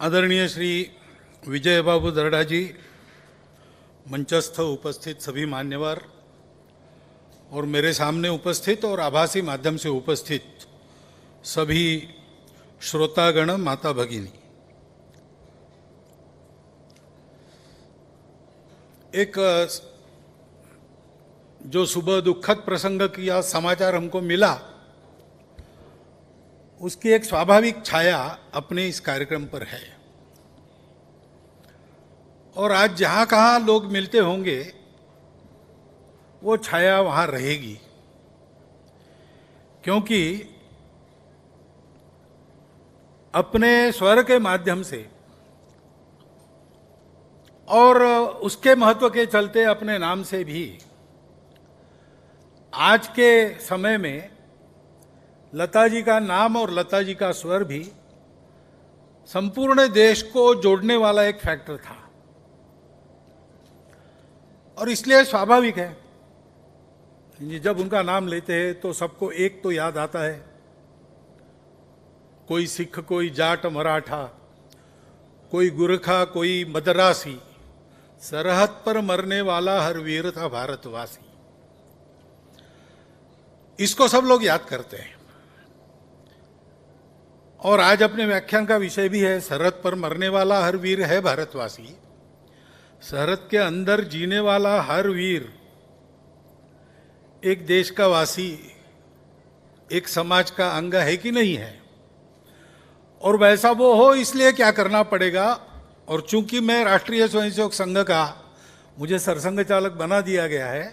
आदरणीय श्री विजय बाबू दर्डा जी, मंचस्थ उपस्थित सभी मान्यवर और मेरे सामने उपस्थित और आभासी माध्यम से उपस्थित सभी श्रोतागण, माता भगिनी, एक जो सुबह दुखद प्रसंग का समाचार हमको मिला, उसकी एक स्वाभाविक छाया अपने इस कार्यक्रम पर है। और आज जहां कहां लोग मिलते होंगे वो छाया वहां रहेगी, क्योंकि अपने स्वर के माध्यम से और उसके महत्व के चलते अपने नाम से भी आज के समय में लता जी का नाम और लता जी का स्वर भी संपूर्ण देश को जोड़ने वाला एक फैक्टर था। और इसलिए स्वाभाविक है जब उनका नाम लेते हैं तो सबको एक तो याद आता है, कोई सिख, कोई जाट मराठा, कोई गुरखा, कोई मद्रासी, सरहद पर मरने वाला हर वीर था भारतवासी। इसको सब लोग याद करते हैं। और आज अपने व्याख्यान का विषय भी है, सरहद पर मरने वाला हर वीर है भारतवासी। सरहद के अंदर जीने वाला हर वीर एक देश का वासी, एक समाज का अंग है कि नहीं है? और वैसा वो हो इसलिए क्या करना पड़ेगा। और चूंकि मैं राष्ट्रीय स्वयंसेवक संघ का, मुझे सरसंघ चालक बना दिया गया है,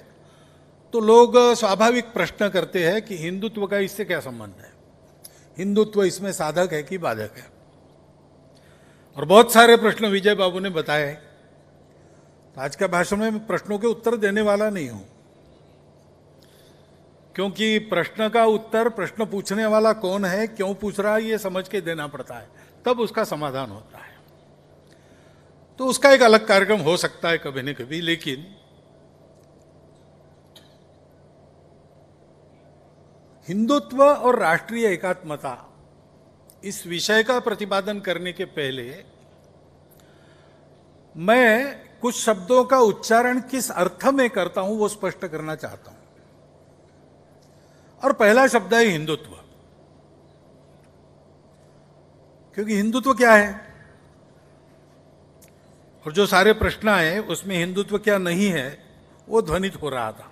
तो लोग स्वाभाविक प्रश्न करते हैं कि हिंदुत्व का इससे क्या संबंध है, हिंदुत्व इसमें साधक है कि बाधक है। और बहुत सारे प्रश्न विजय बाबू ने बताए। तो आज का भाषण में मैं प्रश्नों के उत्तर देने वाला नहीं हूं, क्योंकि प्रश्न का उत्तर प्रश्न पूछने वाला कौन है, क्यों पूछ रहा है, ये समझ के देना पड़ता है, तब उसका समाधान होता है। तो उसका एक अलग कार्यक्रम हो सकता है कभी न कभी। लेकिन हिंदुत्व और राष्ट्रीय एकात्मता इस विषय का प्रतिपादन करने के पहले मैं कुछ शब्दों का उच्चारण किस अर्थ में करता हूं वो स्पष्ट करना चाहता हूं। और पहला शब्द है हिंदुत्व। क्योंकि हिंदुत्व क्या है, और जो सारे प्रश्न आए उसमें हिंदुत्व क्या नहीं है वो ध्वनित हो रहा था।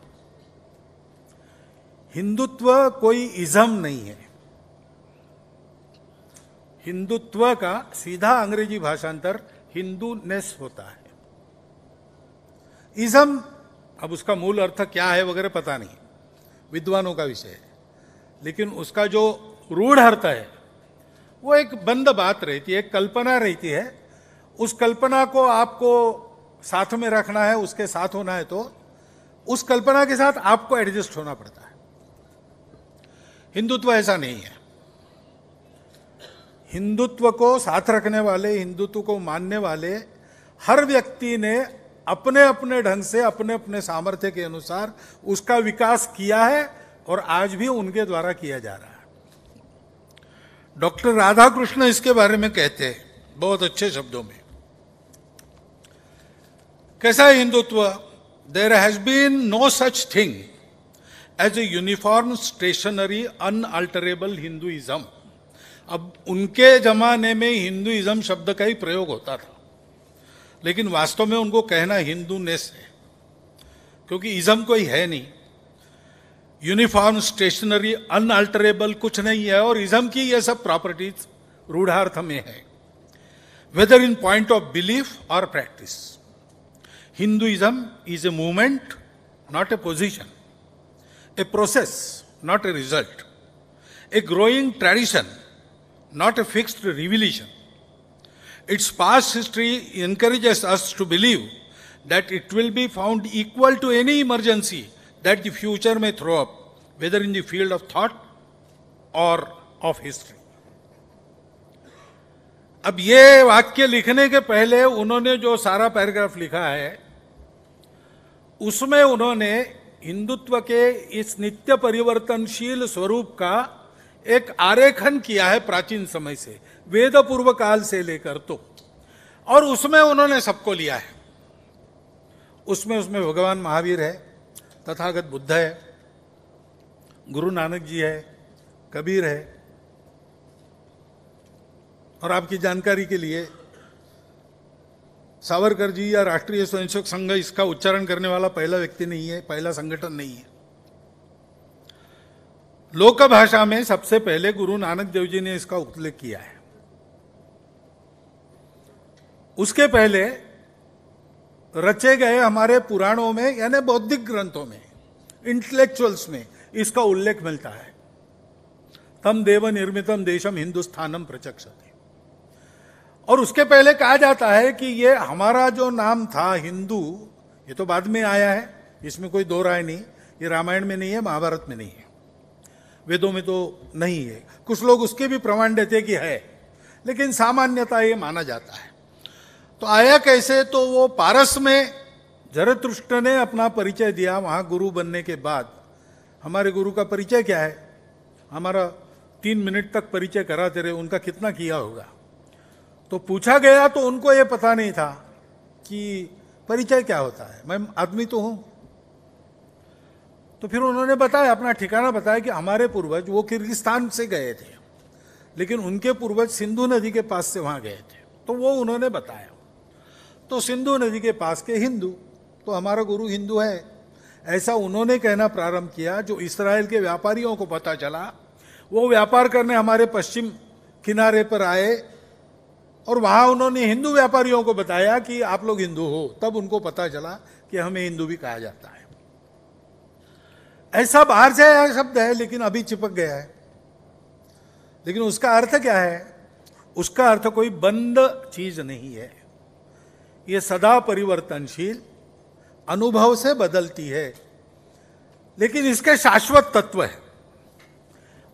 हिंदुत्व कोई इज्म नहीं है। हिंदुत्व का सीधा अंग्रेजी भाषांतर हिंदूनेस होता है। इज्म, अब उसका मूल अर्थ क्या है वगैरह पता नहीं, विद्वानों का विषय है। लेकिन उसका जो रूढ़ अर्थ है वो एक बंद बात रहती है, एक कल्पना रहती है। उस कल्पना को आपको साथ में रखना है, उसके साथ होना है, तो उस कल्पना के साथ आपको एडजस्ट होना पड़ता है। हिंदुत्व ऐसा नहीं है। हिंदुत्व को साथ रखने वाले, हिंदुत्व को मानने वाले हर व्यक्ति ने अपने अपने ढंग से, अपने अपने सामर्थ्य के अनुसार उसका विकास किया है और आज भी उनके द्वारा किया जा रहा है। डॉक्टर राधाकृष्ण इसके बारे में कहते हैं बहुत अच्छे शब्दों में। कैसा है Hindutva? There has been no such thing as a uniform stationary unalterable Hinduism. अब उनके जमाने में हिंदुइज्म शब्द का ही प्रयोग होता था, लेकिन वास्तव में उनको कहना हिंदूनेस है, क्योंकि इज्म कोई है नहीं। यूनिफॉर्म स्टेशनरी अनअल्टरेबल कुछ नहीं है, और इज्म की ये सब प्रॉपर्टीज रूढ़ार्थ में है, whether in point of belief और practice. Hinduism is a movement, not a position, a process, not a result, a growing tradition, not a fixed revelation. Its past history encourages us to believe that it will be found equal to any emergency that the future may throw up, whether in the field of thought or of history. अब ये वाक्य लिखने के पहले उन्होंने जो सारा paragraph लिखा है उसमें उन्होंने हिंदुत्व के इस नित्य परिवर्तनशील स्वरूप का एक आरेखन किया है प्राचीन समय से, वेद पूर्व काल से लेकर, तो और उसमें उन्होंने सबको लिया है। उसमें भगवान महावीर है, तथागत बुद्ध है, गुरु नानक जी है, कबीर है। और आपकी जानकारी के लिए, सावरकर जी या राष्ट्रीय स्वयंसेवक संघ इसका उच्चारण करने वाला पहला व्यक्ति नहीं है, पहला संगठन नहीं है। लोक भाषा में सबसे पहले गुरु नानक देव जी ने इसका उल्लेख किया है। उसके पहले रचे गए हमारे पुराणों में, यानी बौद्धिक ग्रंथों में, इंटेलेक्चुअल्स में इसका उल्लेख मिलता है। तम देव निर्मितम देशम हिंदुस्थानम प्रचक्षते। और उसके पहले कहा जाता है कि ये हमारा जो नाम था हिंदू, ये तो बाद में आया है, इसमें कोई दो राय नहीं। ये रामायण में नहीं है, महाभारत में नहीं है, वेदों में तो नहीं है। कुछ लोग उसके भी प्रमाण देते कि है, लेकिन सामान्यता ये माना जाता है। तो आया कैसे? तो वो पारस में जरतुष्ट्र ने अपना परिचय दिया वहां गुरु बनने के बाद। हमारे गुरु का परिचय क्या है? हमारा 3 मिनट तक परिचय कराते रहे, उनका कितना किया होगा। तो पूछा गया तो उनको ये पता नहीं था कि परिचय क्या होता है, मैं आदमी तो हूं। तो फिर उन्होंने बताया, अपना ठिकाना बताया कि हमारे पूर्वज वो किर्गिस्तान से गए थे, लेकिन उनके पूर्वज सिंधु नदी के पास से वहां गए थे। तो वो उन्होंने बताया। तो सिंधु नदी के पास के हिंदू, तो हमारा गुरु हिंदू है, ऐसा उन्होंने कहना प्रारंभ किया। जो इस्राएल के व्यापारियों को पता चला, वो व्यापार करने हमारे पश्चिम किनारे पर आए और वहां उन्होंने हिंदू व्यापारियों को बताया कि आप लोग हिंदू हो। तब उनको पता चला कि हमें हिंदू भी कहा जाता है। ऐसा बाहर से आया शब्द है, लेकिन अभी चिपक गया है। लेकिन उसका अर्थ क्या है? उसका अर्थ कोई बंद चीज नहीं है, ये सदा परिवर्तनशील, अनुभव से बदलती है, लेकिन इसके शाश्वत तत्व है।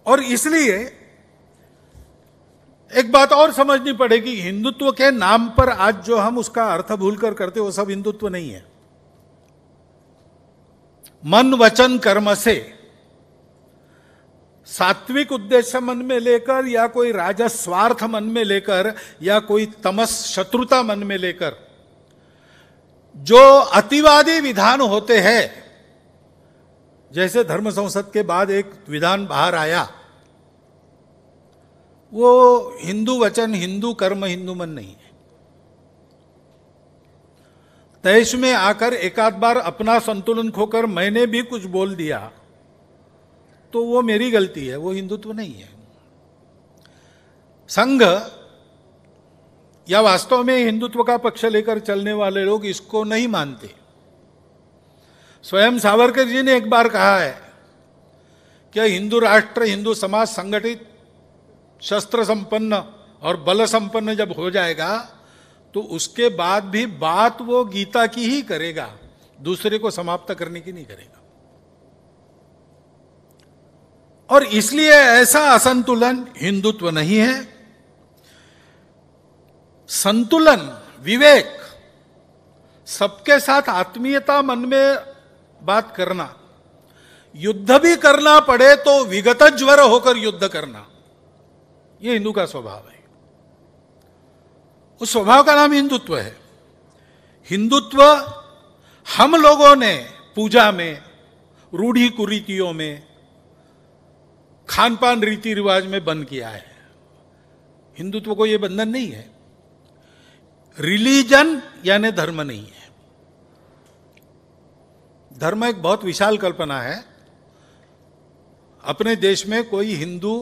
और इसलिए एक बात और समझनी पड़ेगी, हिंदुत्व के नाम पर आज जो हम उसका अर्थ भूलकर करते वो सब हिंदुत्व नहीं है। मन वचन कर्म से सात्विक उद्देश्य मन में लेकर, या कोई राजस स्वार्थ मन में लेकर, या कोई तमस शत्रुता मन में लेकर जो अतिवादी विधान होते हैं, जैसे धर्म संसद के बाद एक विधान बाहर आया, वो हिंदू वचन हिंदू कर्म हिंदू मन नहीं है। देश में आकर एकाध बार अपना संतुलन खोकर मैंने भी कुछ बोल दिया तो वो मेरी गलती है, वो हिंदुत्व नहीं है। संघ या वास्तव में हिंदुत्व का पक्ष लेकर चलने वाले लोग इसको नहीं मानते। स्वयं सावरकर जी ने एक बार कहा है कि हिंदू राष्ट्र, हिंदू समाज संगठित, शस्त्र संपन्न और बल संपन्न जब हो जाएगा तो उसके बाद भी बात वो गीता की ही करेगा, दूसरे को समाप्त करने की नहीं करेगा। और इसलिए ऐसा असंतुलन हिंदुत्व नहीं है। संतुलन, विवेक, सबके साथ आत्मीयता मन में बात करना, युद्ध भी करना पड़े तो विगत ज्वर होकर युद्ध करना, यह हिंदू का स्वभाव है। उस स्वभाव का नाम हिंदुत्व है। हिंदुत्व हम लोगों ने पूजा में, रूढ़ी कुरीतियों में, खान पान रीति रिवाज में बंद किया है। हिंदुत्व को यह बंधन नहीं है। रिलीजन यानी धर्म नहीं है। धर्म एक बहुत विशाल कल्पना है। अपने देश में कोई हिंदू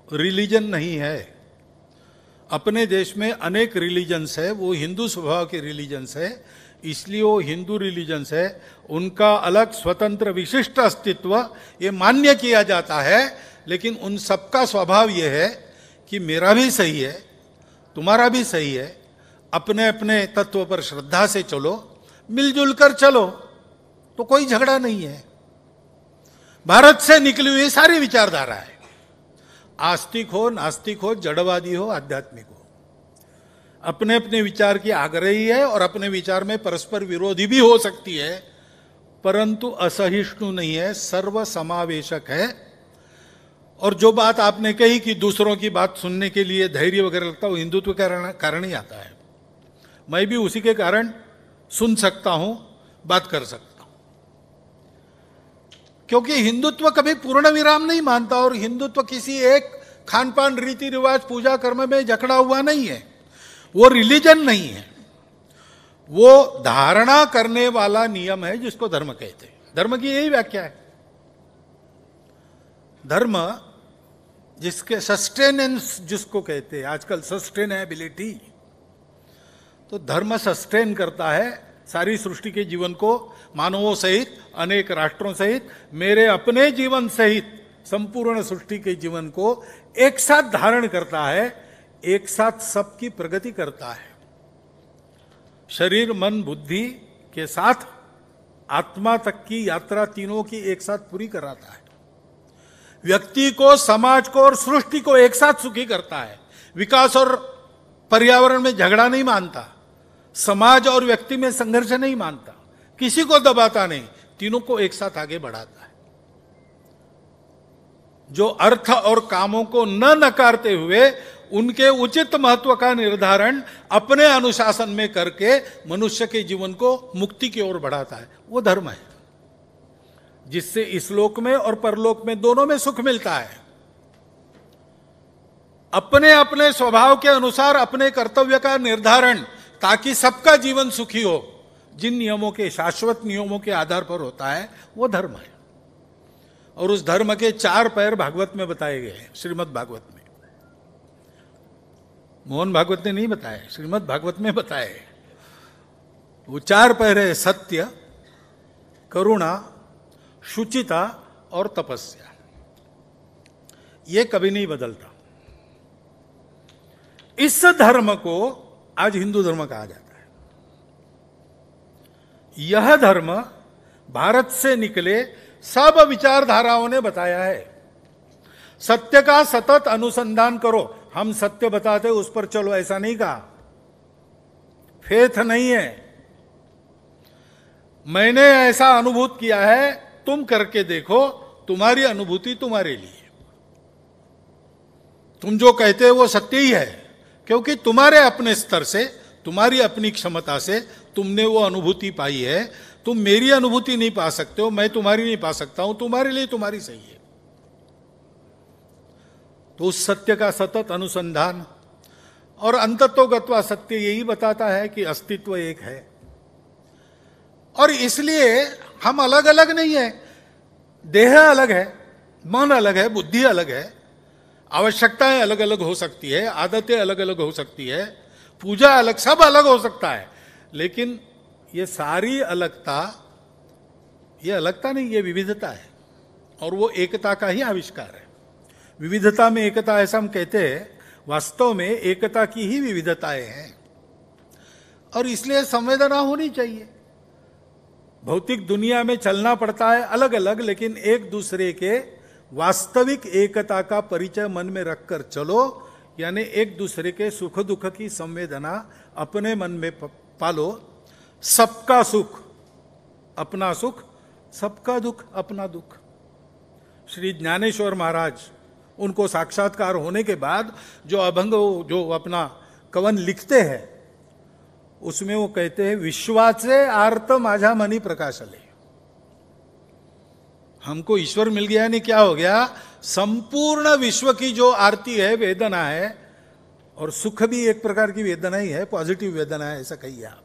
रिलीजन नहीं है। अपने देश में अनेक रिलीजन्स है, वो हिंदू स्वभाव के रिलीजन्स है, इसलिए वो हिंदू रिलीजन्स है। उनका अलग स्वतंत्र विशिष्ट अस्तित्व ये मान्य किया जाता है, लेकिन उन सबका स्वभाव ये है कि मेरा भी सही है, तुम्हारा भी सही है, अपने अपने तत्व पर श्रद्धा से चलो, मिलजुल कर चलो, तो कोई झगड़ा नहीं है। भारत से निकली हुई सारी विचारधारा है, आस्तिक हो, नास्तिक हो, जड़वादी हो, आध्यात्मिक हो, अपने अपने विचार की आग्रही है और अपने विचार में परस्पर विरोधी भी हो सकती है, परंतु असहिष्णु नहीं है, सर्व समावेशक है। और जो बात आपने कही कि दूसरों की बात सुनने के लिए धैर्य वगैरह लगता है, वो हिंदुत्व के कारण ही आता है। मैं भी उसी के कारण सुन सकता हूं, बात कर सकता हूं, क्योंकि हिंदुत्व कभी पूर्ण विराम नहीं मानता और हिंदुत्व किसी एक खान पान रीति रिवाज पूजा कर्म में जकड़ा हुआ नहीं है। वो रिलीजन नहीं है, वो धारणा करने वाला नियम है जिसको धर्म कहते हैं। धर्म की यही व्याख्या है। धर्म जिसके सस्टेनेंस जिसको कहते हैं आजकल, सस्टेनेबिलिटी, तो धर्म सस्टेन करता है सारी सृष्टि के जीवन को, मानवों सहित, अनेक राष्ट्रों सहित, मेरे अपने जीवन सहित संपूर्ण सृष्टि के जीवन को एक साथ धारण करता है, एक साथ सबकी प्रगति करता है। शरीर मन बुद्धि के साथ आत्मा तक की यात्रा तीनों की एक साथ पूरी कराता है। व्यक्ति को, समाज को और सृष्टि को एक साथ सुखी करता है। विकास और पर्यावरण में झगड़ा नहीं मानता, समाज और व्यक्ति में संघर्ष नहीं मानता, किसी को दबाता नहीं, तीनों को एक साथ आगे बढ़ाता है। जो अर्थ और कामों को न नकारते हुए उनके उचित महत्व का निर्धारण अपने अनुशासन में करके मनुष्य के जीवन को मुक्ति की ओर बढ़ाता है, वो धर्म है, जिससे इस लोक में और परलोक में दोनों में सुख मिलता है। अपने अपने स्वभाव के अनुसार अपने कर्तव्य का निर्धारण, ताकि सबका जीवन सुखी हो, जिन नियमों के, शाश्वत नियमों के आधार पर होता है, वो धर्म है। और उस धर्म के 4 पैर भागवत में बताए गए हैं, श्रीमद् भागवत में। मोहन भागवत ने नहीं बताए, श्रीमद् भागवत में बताए। वो 4 पैर है, सत्य, करुणा, शुचिता और तपस्या। ये कभी नहीं बदलता। इस धर्म को आज हिंदू धर्म कहा जाता है। यह धर्म भारत से निकले सब विचारधाराओं ने बताया है। सत्य का सतत अनुसंधान करो, हम सत्य बताते उस पर चलो, ऐसा नहीं कहा। फेथ नहीं है। मैंने ऐसा अनुभूत किया है, तुम करके देखो, तुम्हारी अनुभूति तुम्हारे लिए। तुम जो कहते हो वो सत्य ही है, क्योंकि तुम्हारे अपने स्तर से, तुम्हारी अपनी क्षमता से तुमने वो अनुभूति पाई है। तुम मेरी अनुभूति नहीं पा सकते हो, मैं तुम्हारी नहीं पा सकता हूं, तुम्हारे लिए तुम्हारी सही है। तो उस सत्य का सतत अनुसंधान और अंततोगत्वा सत्य यही बताता है कि अस्तित्व एक है। और इसलिए हम अलग अलग नहीं है। देह अलग है, मन अलग है, बुद्धि अलग है, आवश्यकताएं अलग अलग हो सकती है, आदतें अलग अलग हो सकती है, पूजा अलग, सब अलग हो सकता है। लेकिन ये सारी अलगता, ये अलगता नहीं, ये विविधता है। और वो एकता का ही आविष्कार है। विविधता में एकता, ऐसा हम कहते हैं, वास्तव में एकता की ही विविधताएं हैं। और इसलिए संवेदना होनी चाहिए। भौतिक दुनिया में चलना पड़ता है अलग अलग, लेकिन एक दूसरे के वास्तविक एकता का परिचय मन में रखकर चलो, यानी एक दूसरे के सुख दुख की संवेदना अपने मन में पालो। सबका सुख अपना सुख, सबका दुख अपना दुख। श्री ज्ञानेश्वर महाराज, उनको साक्षात्कार होने के बाद जो अभंग, जो अपना कवन लिखते हैं, उसमें वो कहते हैं, विश्वाचे आर्त माझा मनी प्रकाशले। हमको ईश्वर मिल गया, नहीं क्या हो गया, संपूर्ण विश्व की जो आरती है, वेदना है, और सुख भी एक प्रकार की वेदना ही है, पॉजिटिव वेदना है, ऐसा कहिए आप,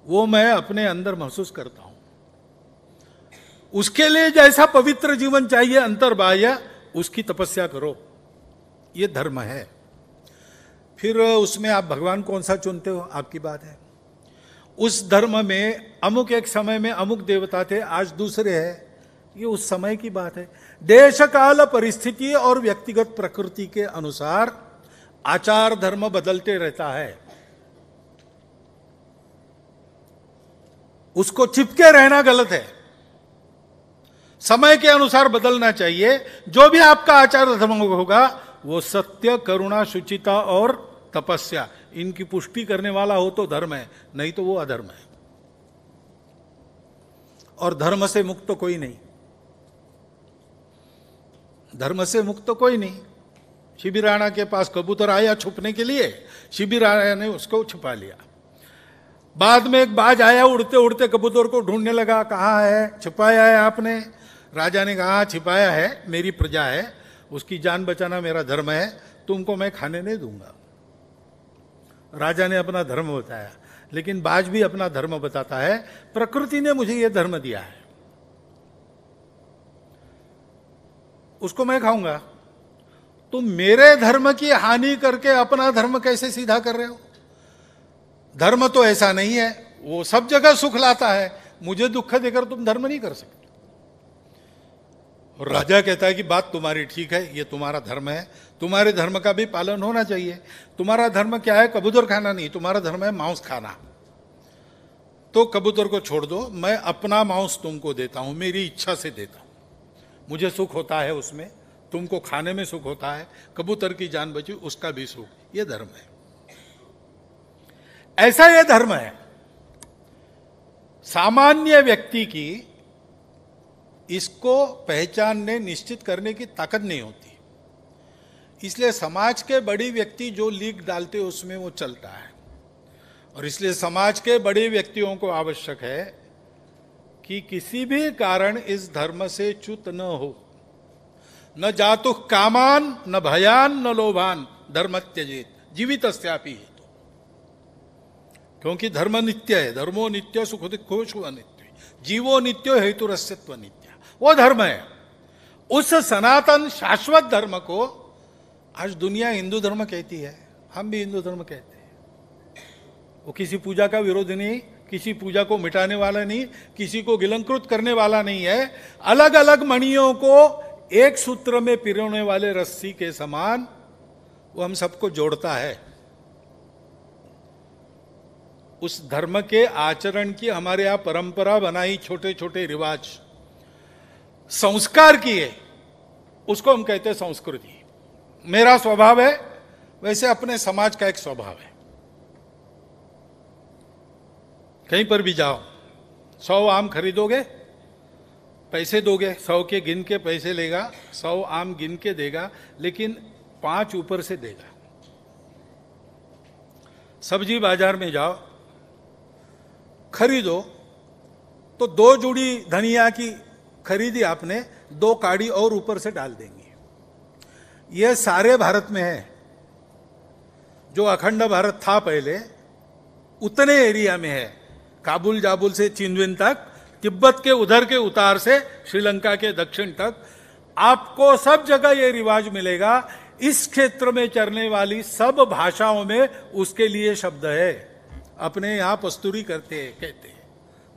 वो मैं अपने अंदर महसूस करता हूं। उसके लिए जैसा पवित्र जीवन चाहिए अंतर्बाह्य, उसकी तपस्या करो, ये धर्म है। फिर उसमें आप भगवान कौन सा चुनते हो, आपकी बात है। उस धर्म में अमुक एक समय में अमुक देवता थे, आज दूसरे हैं, ये उस समय की बात है। देश काल परिस्थिति और व्यक्तिगत प्रकृति के अनुसार आचार धर्म बदलते रहता है। उसको चिपके रहना गलत है, समय के अनुसार बदलना चाहिए। जो भी आपका आचार धर्म होगा वो सत्य, करुणा, शुचिता और तपस्या, इनकी पुष्टि करने वाला हो तो धर्म है, नहीं तो वो अधर्म है। और धर्म से मुक्त तो कोई नहीं। धर्म से मुक्त तो कोई नहीं। शिबी राणा के पास कबूतर आया छुपने के लिए, शिबी राणा ने उसको छुपा लिया। बाद में एक बाज आया उड़ते उड़ते कबूतर को ढूंढने लगा, कहाँ है, छिपाया है आपने? राजा ने कहा छिपाया है, मेरी प्रजा है, उसकी जान बचाना मेरा धर्म है, तुमको मैं खाने नहीं दूंगा। राजा ने अपना धर्म बताया, लेकिन बाज भी अपना धर्म बताता है, प्रकृति ने मुझे यह धर्म दिया है, उसको मैं खाऊंगा। तुम मेरे धर्म की हानि करके अपना धर्म कैसे सीधा कर रहे हो? धर्म तो ऐसा नहीं है, वो सब जगह सुख लाता है, मुझे दुख देकर तुम धर्म नहीं कर सकते। और राजा कहता है कि बात तुम्हारी ठीक है, ये तुम्हारा धर्म है, तुम्हारे धर्म का भी पालन होना चाहिए। तुम्हारा धर्म क्या है? कबूतर खाना नहीं, तुम्हारा धर्म है मांस खाना। तो कबूतर को छोड़ दो, मैं अपना मांस तुमको देता हूं, मेरी इच्छा से देता हूं, मुझे सुख होता है उसमें, तुमको खाने में सुख होता है, कबूतर की जान बची उसका भी सुख, ये धर्म है। ऐसा ये धर्म है। सामान्य व्यक्ति की इसको पहचानने, निश्चित करने की ताकत नहीं होती, इसलिए समाज के बड़ी व्यक्ति जो लीक डालते उसमें वो चलता है। और इसलिए समाज के बड़े व्यक्तियों को आवश्यक है कि किसी भी कारण इस धर्म से च्युत न हो। न जातु कामान न भयान न लोभान धर्म त्यजेत जीवितस्यापि हेतु। क्योंकि धर्म नित्य है, धर्मो नित्य सुख दुखो अनित्य, जीवो नित्यो हेतुरस्यत्व नित्य, वो धर्म है। उस सनातन शाश्वत धर्म को आज दुनिया हिंदू धर्म कहती है, हम भी हिंदू धर्म कहते हैं। वो किसी पूजा का विरोधी नहीं, किसी पूजा को मिटाने वाला नहीं, किसी को गिलंकृत करने वाला नहीं है। अलग अलग मणियों को एक सूत्र में पिरोने वाले रस्सी के समान वो हम सबको जोड़ता है। उस धर्म के आचरण की हमारे यहां परंपरा बनाई, छोटे छोटे रिवाज, संस्कार किए, उसको हम कहते हैं संस्कृति। मेरा स्वभाव है, वैसे अपने समाज का एक स्वभाव है। कहीं पर भी जाओ, 100 आम खरीदोगे, पैसे दोगे, 100 के गिन के पैसे लेगा, 100 आम गिन के देगा, लेकिन 5 ऊपर से देगा। सब्जी बाजार में जाओ, खरीदो तो 2 जुड़ी धनिया की खरीदी आपने, 2 काड़ी और ऊपर से डाल देंगे। यह सारे भारत में है। जो अखंड भारत था पहले, उतने एरिया में है, काबुल जाबुल से चिंदविन तक, तिब्बत के उधर के उतार से श्रीलंका के दक्षिण तक, आपको सब जगह यह रिवाज मिलेगा। इस क्षेत्र में चलने वाली सब भाषाओं में उसके लिए शब्द है। अपने यहां पस्तूरी कहते हैं,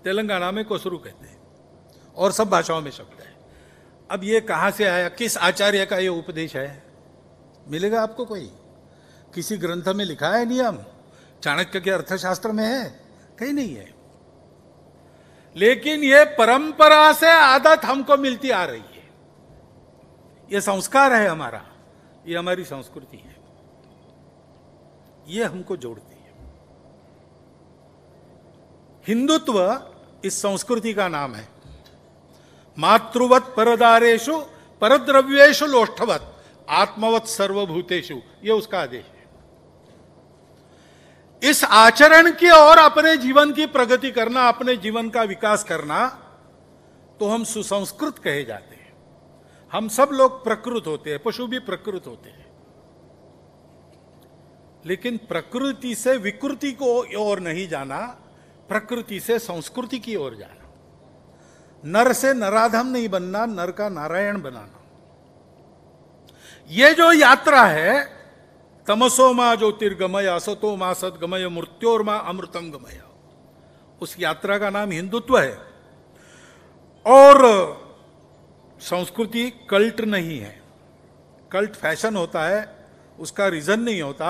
तेलंगाना में कोसरू कहते हैं, और सब भाषाओं में शब्द है। अब ये कहां से आया? किस आचार्य का ये उपदेश है? मिलेगा आपको कोई? किसी ग्रंथ में लिखा है नियम? चाणक्य के अर्थशास्त्र में है? कहीं नहीं है। लेकिन ये परंपरा से आदत हमको मिलती आ रही है। ये संस्कार है हमारा, ये हमारी संस्कृति है, ये हमको जोड़ती है। हिंदुत्व इस संस्कृति का नाम है। मातृवत परदारेषु परद्रव्येषु लोष्ठवत आत्मवत सर्वभूतेषु, ये उसका आदेश है। इस आचरण की और अपने जीवन की प्रगति करना, अपने जीवन का विकास करना, तो हम सुसंस्कृत कहे जाते हैं। हम सब लोग प्रकृत होते हैं, पशु भी प्रकृत होते हैं, लेकिन प्रकृति से विकृति को ओर नहीं जाना, प्रकृति से संस्कृति की ओर जाना। नर से नराधम नहीं बनना, नर का नारायण बनाना। ये जो यात्रा है, तमसो मां ज्योतिर्गमय असतो मां सद्गमय मृत्योर मां अमृतम गमय, उस यात्रा का नाम हिंदुत्व है। और संस्कृति कल्ट नहीं है। कल्ट फैशन होता है, उसका रीजन नहीं होता,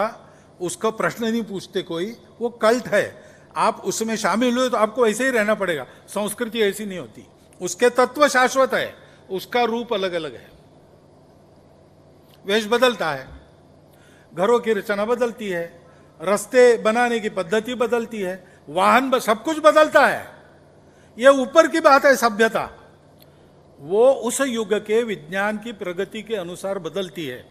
उसका प्रश्न नहीं पूछते कोई, वो कल्ट है। आप उसमें शामिल हुए तो आपको ऐसे ही रहना पड़ेगा। संस्कृति ऐसी नहीं होती, उसके तत्व शाश्वत है, उसका रूप अलग अलग है, वेश बदलता है, घरों की रचना बदलती है, रास्ते बनाने की पद्धति बदलती है, वाहन सब कुछ बदलता है। यह ऊपर की बात है सभ्यता, वो उस युग के विज्ञान की प्रगति के अनुसार बदलती है।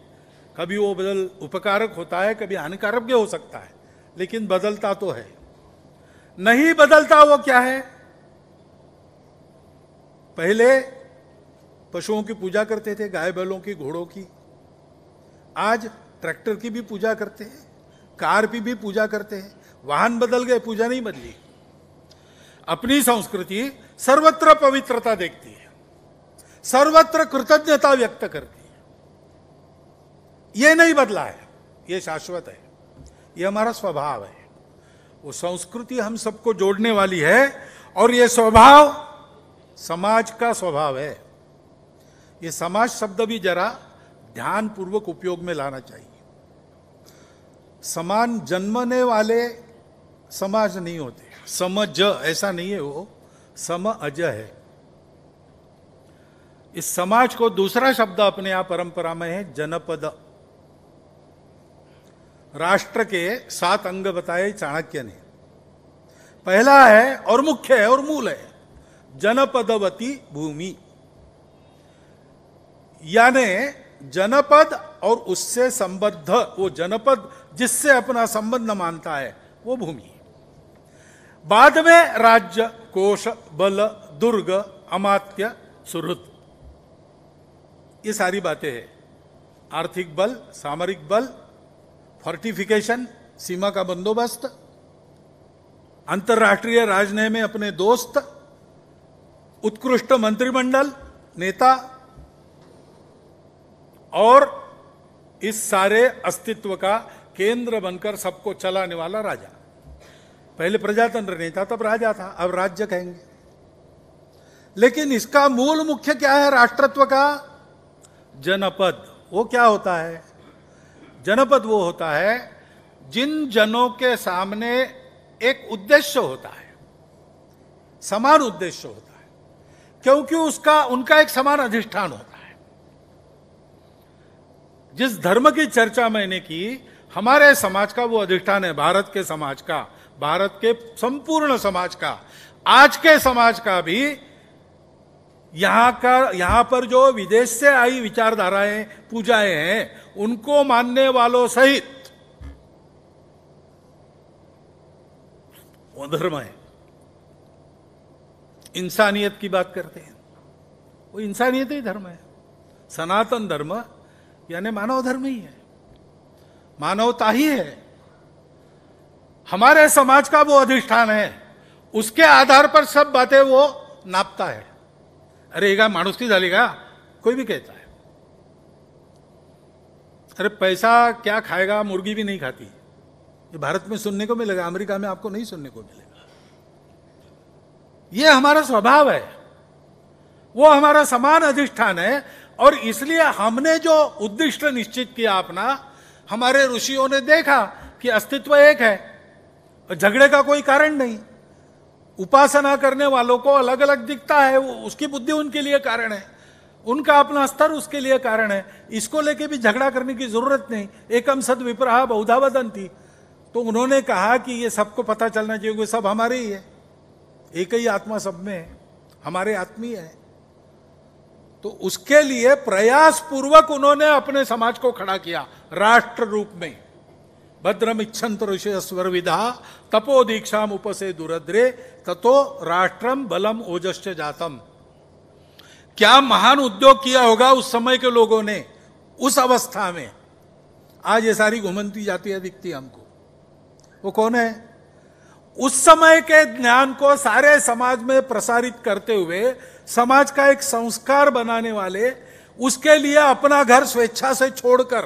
कभी वो बदल उपकारक होता है, कभी हानिकारक भी हो सकता है, लेकिन बदलता तो है। नहीं बदलता वो क्या है? पहले पशुओं की पूजा करते थे, गाय बैलों की, घोड़ों की। आज ट्रैक्टर की भी पूजा करते हैं, कार की भी पूजा करते हैं। वाहन बदल गए, पूजा नहीं बदली। अपनी संस्कृति सर्वत्र पवित्रता देखती है, सर्वत्र कृतज्ञता व्यक्त करती है। ये नहीं बदला है, ये शाश्वत है, ये हमारा स्वभाव है। वो संस्कृति हम सबको जोड़ने वाली है, और ये स्वभाव समाज का स्वभाव है। ये समाज शब्द भी जरा ध्यान पूर्वक उपयोग में लाना चाहिए। समान जन्मने वाले समाज नहीं होते, समज ऐसा नहीं है, वो समअज है। इस समाज को दूसरा शब्द अपने यहां परंपरा में है जनपद। राष्ट्र के 7 अंग बताए चाणक्य ने। पहला है और मुख्य है और मूल है जनपदवती भूमि, यानी जनपद और उससे संबद्ध, वो जनपद जिससे अपना संबंध मानता है वो भूमि। बाद में राज्य, कोश, बल, दुर्ग, अमात्य, सुहृद, ये सारी बातें हैं। आर्थिक बल, सामरिक बल, फोर्टिफिकेशन, सीमा का बंदोबस्त, अंतर्राष्ट्रीय राजनय में अपने दोस्त, उत्कृष्ट मंत्रिमंडल, नेता, और इस सारे अस्तित्व का केंद्र बनकर सबको चलाने वाला राजा। पहले प्रजातंत्र नहीं था, तब राजा था, अब राज्य कहेंगे। लेकिन इसका मूल मुख्य क्या है राष्ट्रत्व का? जनपद। वो क्या होता है? जनपद वो होता है जिन जनों के सामने एक उद्देश्य होता है, समान उद्देश्य होता है, क्योंकि उनका एक समान अधिष्ठान होता है। जिस धर्म की चर्चा मैंने की, हमारे समाज का वो अधिष्ठान है, भारत के समाज का, भारत के संपूर्ण समाज का, आज के समाज का भी। यहां पर जो विदेश से आई विचारधाराएं, पूजाएं हैं, उनको मानने वालों सहित वो धर्म है। इंसानियत की बात करते हैं, वो इंसानियत ही धर्म है। सनातन धर्म यानी मानव धर्म ही है, मानवता ही है। हमारे समाज का वो अधिष्ठान है, उसके आधार पर सब बातें वो नापता है। अरे ये माणुसकी झाली का, कोई भी कहता है। अरे पैसा क्या खाएगा, मुर्गी भी नहीं खाती। ये भारत में सुनने को मिलेगा, अमेरिका में आपको नहीं सुनने को मिलेगा। ये हमारा स्वभाव है, वो हमारा समान अधिष्ठान है। और इसलिए हमने जो उद्दिष्ट निश्चित किया अपना, हमारे ऋषियों ने देखा कि अस्तित्व एक है और झगड़े का कोई कारण नहीं। उपासना करने वालों को अलग अलग दिखता है, उसकी बुद्धि उनके लिए कारण है, उनका अपना स्तर उसके लिए कारण है। इसको लेके भी झगड़ा करने की जरूरत नहीं। एकम सद विप्रहा बहुधा वदंती। तो उन्होंने कहा कि ये सबको पता चलना चाहिए कि सब हमारे ही है, एक ही आत्मा सब में है, हमारे आत्मीय है। तो उसके लिए प्रयास पूर्वक उन्होंने अपने समाज को खड़ा किया राष्ट्र रूप में। भद्रम इच्छन्त ऋषय स्वर विधा तपो दीक्षाम उपसे दुरद्रे ततो राष्ट्रम बलम ओजश्च जातम। क्या महान उद्योग किया होगा उस समय के लोगों ने, उस अवस्था में। आज ये सारी घुमंती जातियां दिखती है हमको। वो कौन है? उस समय के ज्ञान को सारे समाज में प्रसारित करते हुए समाज का एक संस्कार बनाने वाले, उसके लिए अपना घर स्वेच्छा से छोड़कर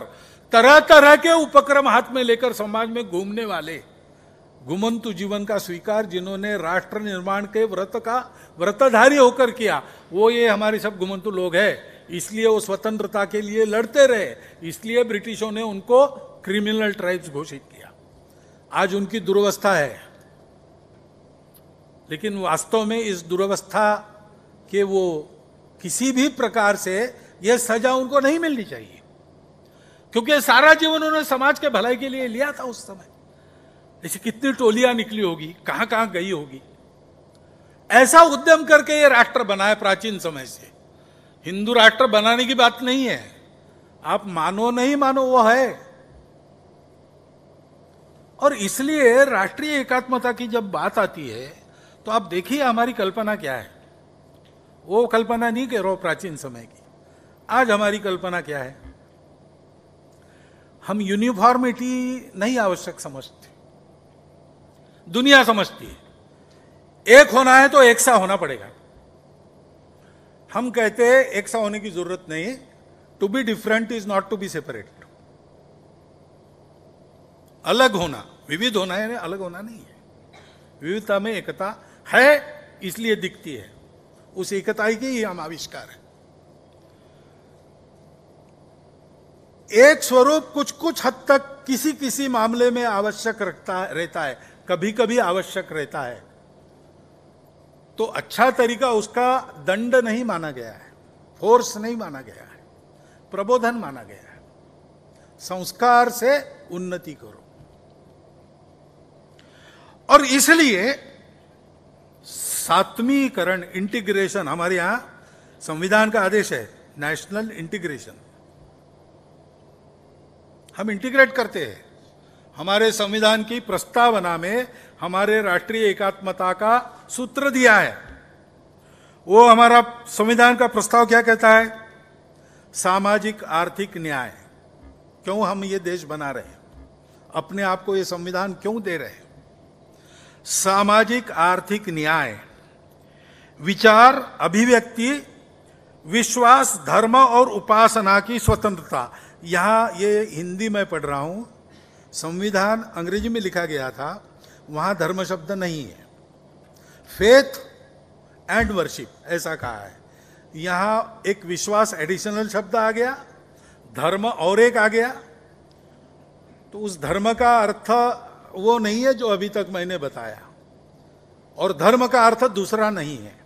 तरह तरह के उपक्रम हाथ में लेकर समाज में घूमने वाले, घुमंतु जीवन का स्वीकार जिन्होंने राष्ट्र निर्माण के व्रतधारी होकर किया, वो ये हमारे सब घुमंतु लोग हैं। इसलिए वो स्वतंत्रता के लिए लड़ते रहे, इसलिए ब्रिटिशों ने उनको क्रिमिनल ट्राइब्स घोषित किया। आज उनकी दुर्वस्था है, लेकिन वास्तव में इस दुर्वस्था के वो किसी भी प्रकार से यह सजा उनको नहीं मिलनी चाहिए, क्योंकि सारा जीवन उन्होंने समाज के भलाई के लिए लिया था। उस समय ऐसी कितनी टोलियां निकली होगी, कहां कहां गई होगी। ऐसा उद्यम करके ये राष्ट्र बना है प्राचीन समय से। हिंदू राष्ट्र बनाने की बात नहीं है, आप मानो नहीं मानो वो है। और इसलिए राष्ट्रीय एकात्मता की जब बात आती है तो आप देखिए हमारी कल्पना क्या है। वो कल्पना नहीं कह रहा प्राचीन समय की, आज हमारी कल्पना क्या है। हम यूनिफॉर्मिटी नहीं आवश्यक समझते, दुनिया समझती है एक होना है तो एक सा होना पड़ेगा। हम कहते हैं एक सा होने की जरूरत नहीं, to be different is not to be separate. अलग होना, विविध होना है, अलग होना नहीं है। विविधता में एकता है, इसलिए दिखती है, उस एकता की ही हम आविष्कार है। एक स्वरूप कुछ कुछ हद तक किसी किसी मामले में आवश्यक रहता है, कभी कभी आवश्यक रहता है, तो अच्छा तरीका उसका दंड नहीं माना गया है, फोर्स नहीं माना गया है, प्रबोधन माना गया है। संस्कार से उन्नति करो। और इसलिए सात्वीकरण, इंटीग्रेशन, हमारे यहां संविधान का आदेश है नेशनल इंटीग्रेशन। हम इंटीग्रेट करते हैं। हमारे संविधान की प्रस्तावना में हमारे राष्ट्रीय एकात्मता का सूत्र दिया है। वो हमारा संविधान का प्रस्ताव क्या कहता है? सामाजिक आर्थिक न्याय। क्यों हम ये देश बना रहे हैं, अपने आप को ये संविधान क्यों दे रहे हैं? सामाजिक आर्थिक न्याय, विचार, अभिव्यक्ति, विश्वास, धर्म और उपासना की स्वतंत्रता। यहां ये हिंदी में पढ़ रहा हूं, संविधान अंग्रेजी में लिखा गया था, वहां धर्म शब्द नहीं है। फेथ एंड वर्शिप ऐसा कहा है। यहां एक विश्वास एडिशनल शब्द आ गया, धर्म और एक आ गया। तो उस धर्म का अर्थ वो नहीं है जो अभी तक मैंने बताया, और धर्म का अर्थ दूसरा नहीं है।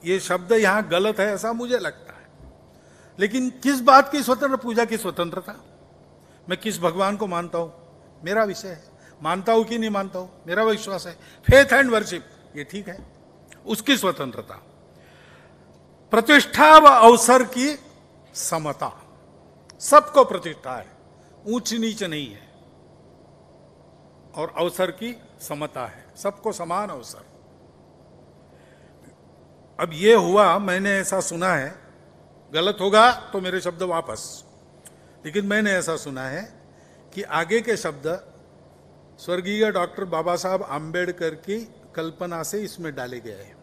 ये शब्द यहां गलत है ऐसा मुझे लगता है। लेकिन किस बात की स्वतंत्र? पूजा की स्वतंत्रता। मैं किस भगवान को मानता हूं मेरा विषय है, मानता हूं कि नहीं मानता हूं मेरा विश्वास है। फेथ एंड वर्शिप ये ठीक है, उसकी स्वतंत्रता। प्रतिष्ठा व अवसर की समता, सबको प्रतिष्ठा है, ऊंच नीच नहीं है। और अवसर की समता है, सबको समान अवसर। अब ये हुआ, मैंने ऐसा सुना है, गलत होगा तो मेरे शब्द वापस, लेकिन मैंने ऐसा सुना है कि आगे के शब्द स्वर्गीय डॉक्टर बाबा साहब आम्बेडकर की कल्पना से इसमें डाले गए हैं।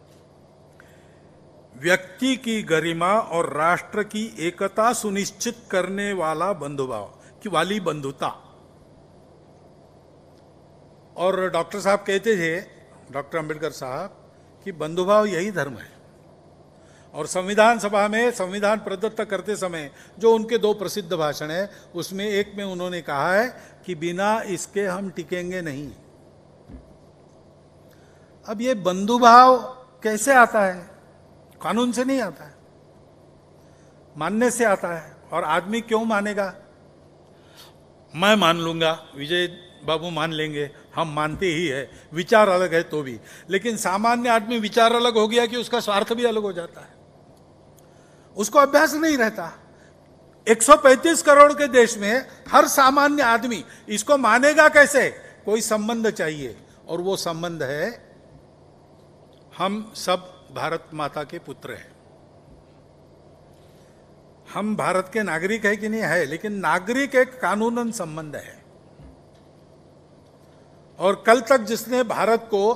व्यक्ति की गरिमा और राष्ट्र की एकता सुनिश्चित करने वाला बंधुभाव की वाली बंधुता। और डॉक्टर साहब कहते थे, डॉक्टर अंबेडकर साहब, कि बंधुभाव यही धर्म है। और संविधान सभा में संविधान प्रदत्त करते समय जो उनके दो प्रसिद्ध भाषण है, उसमें एक में उन्होंने कहा है कि बिना इसके हम टिकेंगे नहीं। अब ये बंधुभाव कैसे आता है? कानून से नहीं आता है, मानने से आता है। और आदमी क्यों मानेगा? मैं मान लूंगा, विजय बाबू मान लेंगे, हम मानते ही है, विचार अलग है तो भी। लेकिन सामान्य आदमी विचार अलग हो गया कि उसका स्वार्थ भी अलग हो जाता है, उसको अभ्यास नहीं रहता। 135 करोड़ के देश में हर सामान्य आदमी इसको मानेगा कैसे? कोई संबंध चाहिए, और वो संबंध है हम सब भारत माता के पुत्र हैं। हम भारत के नागरिक है कि नहीं है, लेकिन नागरिक एक कानूनन संबंध है। और कल तक जिसने भारत को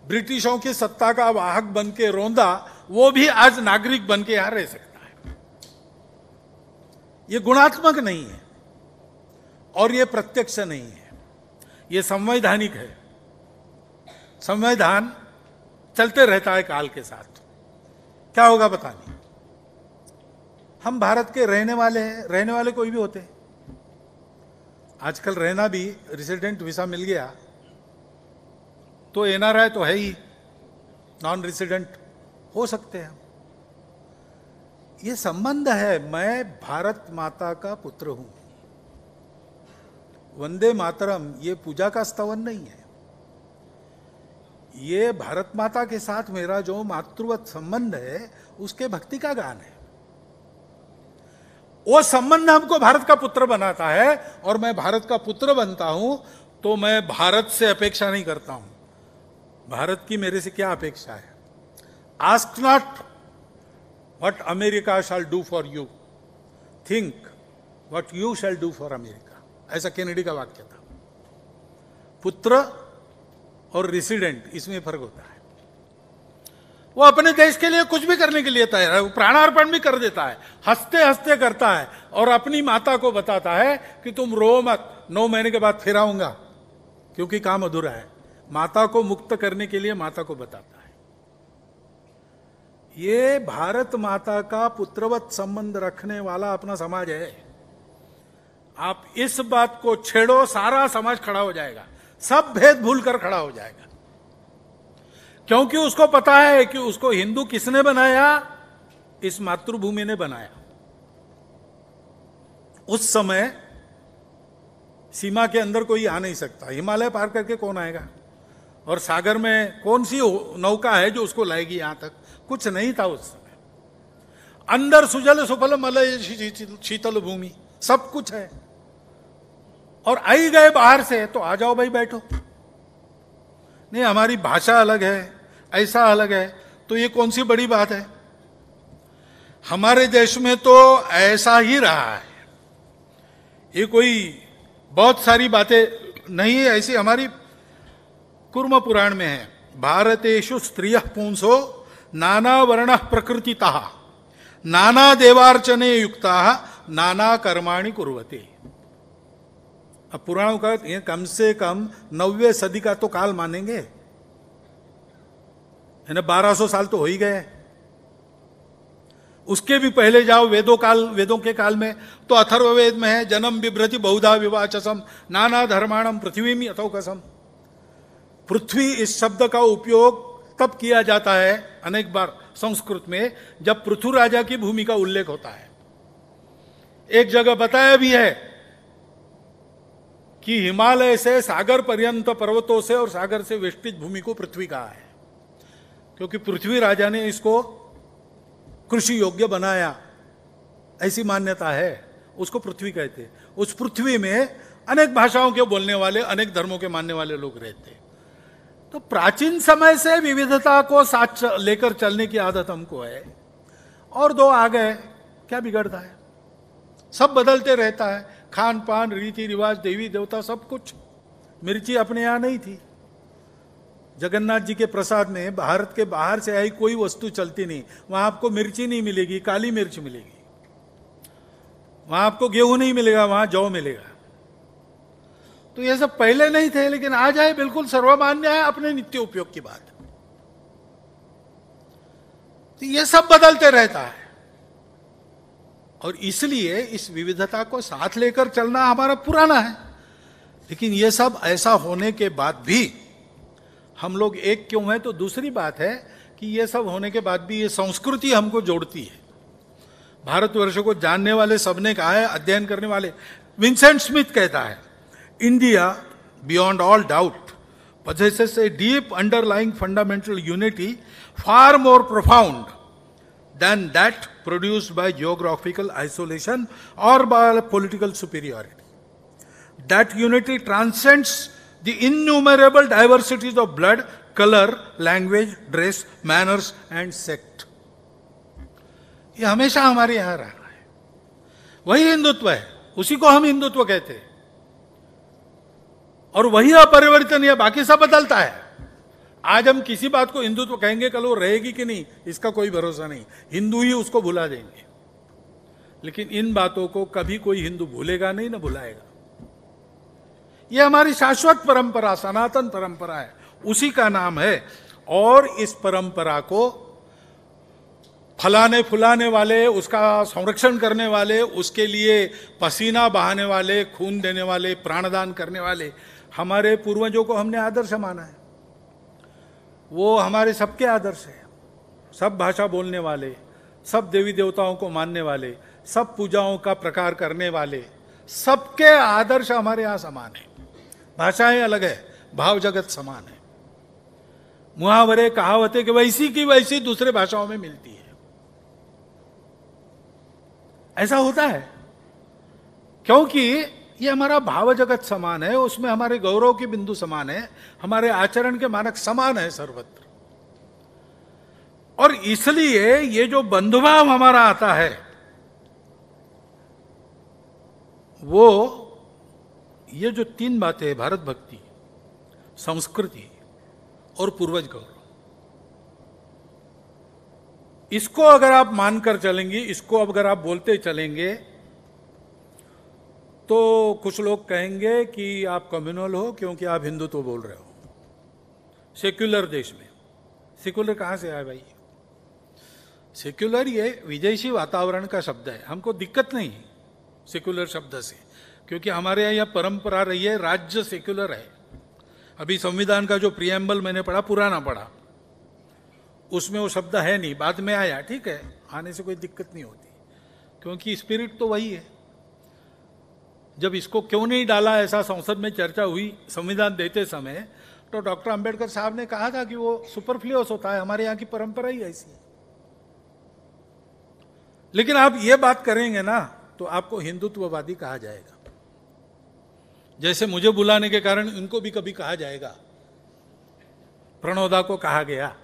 ब्रिटिशों की सत्ता का वाहक बन के रौंदा, वो भी आज नागरिक बन के यहां रह सकता है। ये गुणात्मक नहीं है और ये प्रत्यक्ष नहीं है, ये संवैधानिक है। संविधान चलते रहता है काल के साथ, क्या होगा पता नहीं। हम भारत के रहने वाले हैं, रहने वाले कोई भी होते हैं। आजकल रहना भी, रेसिडेंट वीजा मिल गया तो एनआरआई तो है ही, नॉन रेसिडेंट हो सकते हैं। ये संबंध है, मैं भारत माता का पुत्र हूं। वंदे मातरम ये पूजा का स्तवन नहीं है, ये भारत माता के साथ मेरा जो मातृवत संबंध है उसके भक्ति का गान है। वो संबंध हमको भारत का पुत्र बनाता है, और मैं भारत का पुत्र बनता हूं तो मैं भारत से अपेक्षा नहीं करता हूं। भारत की मेरे से क्या अपेक्षा है? Ask not what America shall do for you, think what you shall do for America, ऐसा केनेडी का वाक्य था। पुत्र और रेसिडेंट, इसमें फर्क होता है। वो अपने देश के लिए कुछ भी करने के लिए तैयार है, वो प्राणार्पण भी कर देता है, हंसते हंसते करता है, और अपनी माता को बताता है कि तुम रो मत, 9 महीने के बाद फिर आऊंगा, क्योंकि काम अधूरा है। माता को मुक्त करने के लिए माता को बताता है। ये भारत माता का पुत्रवत संबंध रखने वाला अपना समाज है। आप इस बात को छेड़ो, सारा समाज खड़ा हो जाएगा, सब भेद भूलकर खड़ा हो जाएगा, क्योंकि उसको पता है कि उसको हिंदू किसने बनाया? इस मातृभूमि ने बनाया। उस समय सीमा के अंदर कोई आ नहीं सकता, हिमालय पार करके कौन आएगा? और सागर में कौन सी नौका है जो उसको लाएगी यहां तक? कुछ नहीं था उस समय। अंदर सुजल सुफल मलय शीतल भूमि, सब कुछ है। और आई गए बाहर से तो आ जाओ भाई, बैठो। नहीं, हमारी भाषा अलग है, ऐसा अलग है, तो ये कौन सी बड़ी बात है? हमारे देश में तो ऐसा ही रहा है। ये कोई बहुत सारी बातें नहीं है, ऐसी हमारी कुर्म पुराण में है। भारतेषु स्त्रियः पुंसो नाना वर्ण प्रकृतितः नाना देवार्चने युक्ताः नाना कर्माणि कुर्वते। अब पुराणों का ये कम से कम 9वीं सदी का तो काल मानेंगे, है ना? 1200 साल तो हो ही गए। उसके भी पहले जाओ वेदों के काल में तो अथर्ववेद में है, जन्म बिभ्रति बहुधा विवाचसम नाना धर्माणम पृथ्वी अथौकसम। पृथ्वी इस शब्द का उपयोग तब किया जाता है अनेक बार संस्कृत में जब पृथु राजा की भूमि का उल्लेख होता है। एक जगह बताया भी है कि हिमालय से सागर पर्यंत पर्वतों से और सागर से वेष्टित भूमि को पृथ्वी कहा है, क्योंकि पृथ्वी राजा ने इसको कृषि योग्य बनाया, ऐसी मान्यता है। उसको पृथ्वी कहते। उस पृथ्वी में अनेक भाषाओं के बोलने वाले, अनेक धर्मों के मानने वाले लोग रहते। तो प्राचीन समय से विविधता को साथ लेकर चलने की आदत हमको है, और 2 आ गए, क्या बिगड़ता है? सब बदलते रहता है, खान पान, रीति रिवाज, देवी देवता, सब कुछ। मिर्ची अपने यहां नहीं थी। जगन्नाथ जी के प्रसाद में भारत के बाहर से आई कोई वस्तु चलती नहीं। वहां आपको मिर्ची नहीं मिलेगी, काली मिर्च मिलेगी। वहां आपको गेहूं नहीं मिलेगा, वहां जौ मिलेगा। तो ये सब पहले नहीं थे, लेकिन आज आए, बिल्कुल सर्वमान्य है, अपने नित्य उपयोग की बात। तो ये सब बदलते रहता है, और इसलिए इस विविधता को साथ लेकर चलना हमारा पुराना है। लेकिन ये सब ऐसा होने के बाद भी हम लोग एक क्यों हैं? तो दूसरी बात है कि ये सब होने के बाद भी ये संस्कृति हमको जोड़ती है। भारतवर्ष को जानने वाले सबने कहा है, अध्ययन करने वाले, विंसेंट स्मिथ कहता है, India beyond all doubt possesses a deep underlying fundamental unity far more profound than that produced by geographical isolation or by political superiority. That unity transcends the innumerable diversities of blood, color, language, dress, manners and sect. ये हमेशा हमारे यहां रहा है। वही हिंदुत्व है, उसी को हम हिंदुत्व कहते हैं, और वही अपरिवर्तनीय, बाकी सब बदलता है। आज हम किसी बात को हिंदुत्व कहेंगे, कल वो रहेगी कि नहीं इसका कोई भरोसा नहीं। हिंदू ही उसको भुला देंगे, लेकिन इन बातों को कभी कोई हिंदू भूलेगा नहीं, ना भुलाएगा। ये हमारी शाश्वत परंपरा, सनातन परंपरा है, उसी का नाम है। और इस परंपरा को फलाने फुलाने वाले, उसका संरक्षण करने वाले, उसके लिए पसीना बहाने वाले, खून देने वाले, प्राणदान करने वाले हमारे पूर्वजों को हमने आदर्श माना है। वो हमारे सबके आदर्श है। सब भाषा बोलने वाले, सब देवी देवताओं को मानने वाले, सब पूजाओं का प्रकार करने वाले, सबके आदर्श हमारे यहां समान है। भाषाएं अलग है, भाव जगत समान है। मुहावरे, कहावतें कि वैसी की वैसी दूसरे भाषाओं में मिलती है। ऐसा होता है। क्योंकि ये हमारा भाव जगत समान है, उसमें हमारे गौरव के बिंदु समान है, हमारे आचरण के मानक समान है सर्वत्र। और इसलिए ये जो बंधुभाव हमारा आता है वो, ये जो तीन बातें हैं, भारत भक्ति, संस्कृति और पूर्वज गौरव, इसको अगर आप मानकर चलेंगे, इसको अगर आप बोलते चलेंगे, तो कुछ लोग कहेंगे कि आप कम्युनल हो क्योंकि आप हिंदुत्व बोल रहे हो। सेक्युलर देश में, सेक्युलर कहां से आया भाई? सेक्युलर ये विदेशी वातावरण का शब्द है, हमको दिक्कत नहीं सेक्युलर शब्द से, क्योंकि हमारे यहाँ परंपरा रही है, राज्य सेक्युलर है। अभी संविधान का जो प्रियम्बल मैंने पढ़ा, पुराना पढ़ा, उसमें वो शब्द है नहीं, बाद में आया, ठीक है, आने से कोई दिक्कत नहीं होती, क्योंकि स्पिरिट तो वही है। जब इसको क्यों नहीं डाला, ऐसा संसद में चर्चा हुई संविधान देते समय, तो डॉक्टर अंबेडकर साहब ने कहा था कि वो सुपरफ्लुअस होता है, हमारे यहाँ की परंपरा ही ऐसी है। लेकिन आप ये बात करेंगे ना तो आपको हिंदुत्ववादी कहा जाएगा, जैसे मुझे बुलाने के कारण इनको भी कभी कहा जाएगा, प्रणोदा को कहा गया,